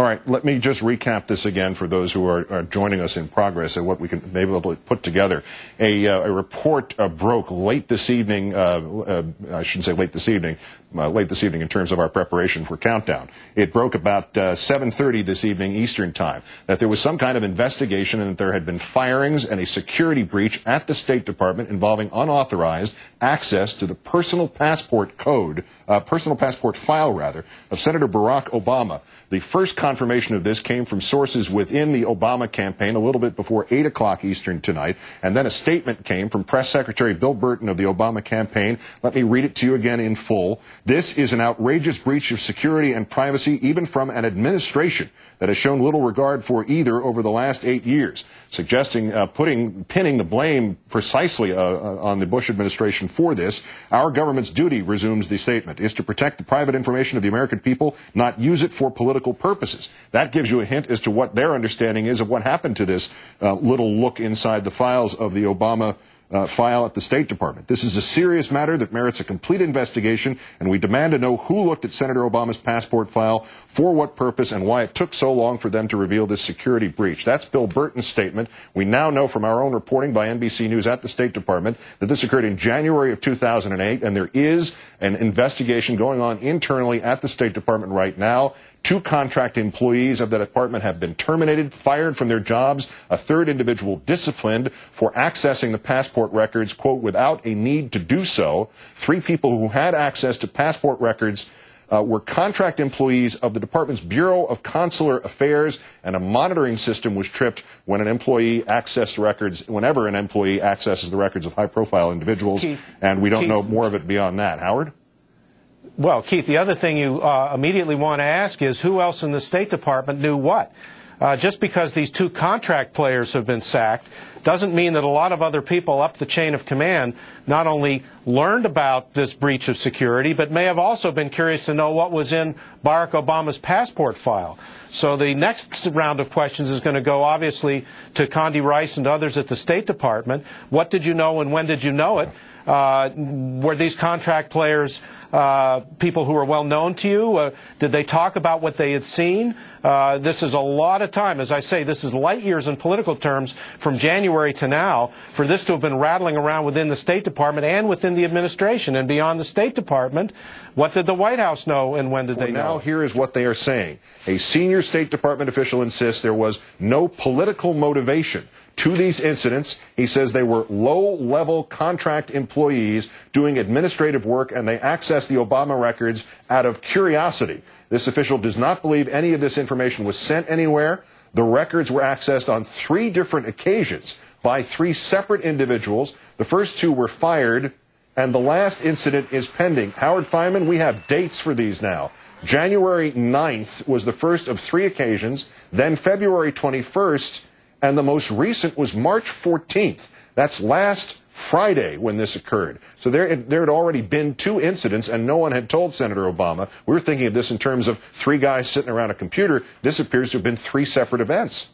All right, let me just recap this again for those who are joining us in progress and what we can maybe be able to put together. A report broke late this evening, I shouldn't say late this evening in terms of our preparation for Countdown. It broke about 7:30 this evening Eastern Time, that there was some kind of investigation and that there had been firings and a security breach at the State Department involving unauthorized access to the personal passport code, personal passport file, rather, of Senator Barack Obama. The first confirmation of this came from sources within the Obama campaign a little bit before 8 o'clock Eastern tonight, and then a statement came from Press Secretary Bill Burton of the Obama campaign. Let me read it to you again in full. This is an outrageous breach of security and privacy, even from an administration that has shown little regard for either over the last 8 years, suggesting pinning the blame precisely on the Bush administration for this. Our government's duty, resumes the statement, is to protect the private information of the American people, not use it for political purposes. That gives you a hint as to what their understanding is of what happened to this little look inside the files of the Obama file at the State Department. This is a serious matter that merits a complete investigation, and we demand to know who looked at Senator Obama's passport file, for what purpose, and why it took so long for them to reveal this security breach. That's Bill Burton's statement. We now know from our own reporting by NBC News at the State Department that this occurred in January of 2008, and there is an investigation going on internally at the State Department right now. 2 contract employees of the department have been terminated, fired from their jobs. A third individual disciplined for accessing the passport records, quote, without a need to do so. 3 people who had access to passport records were contract employees of the department's Bureau of Consular Affairs, and a monitoring system was tripped when an employee accessed records, whenever an employee accesses the records of high-profile individuals. Keith, and we don't know more of it beyond that. Howard? Well, Keith, the other thing you immediately want to ask is who else in the State Department knew what? Just because these 2 contract players have been sacked doesn't mean that a lot of other people up the chain of command not only learned about this breach of security, but may have also been curious to know what was in Barack Obama's passport file. So the next round of questions is going to go, obviously, to Condi Rice and others at the State Department. What did you know and when did you know it? Were these contract players people who were well known to you? Did they talk about what they had seen? This is a lot of time. As I say, this is light years in political terms from January to now for this to have been rattling around within the State Department and within the administration. And beyond the State Department, what did the White House know and when did they know? Now here is what they are saying. A senior State Department official insists there was no political motivation to these incidents. He says they were low-level contract employees doing administrative work, and they accessed the Obama records out of curiosity. This official does not believe any of this information was sent anywhere. The records were accessed on 3 different occasions by 3 separate individuals. The first 2 were fired, and the last incident is pending. Howard Fineman, we have dates for these now. January 9th was the first of 3 occasions, then February 21st, and the most recent was March 14th. That's last Friday when this occurred. So there had already been 2 incidents, and no one had told Senator Obama. We were thinking of this in terms of 3 guys sitting around a computer. This appears to have been 3 separate events.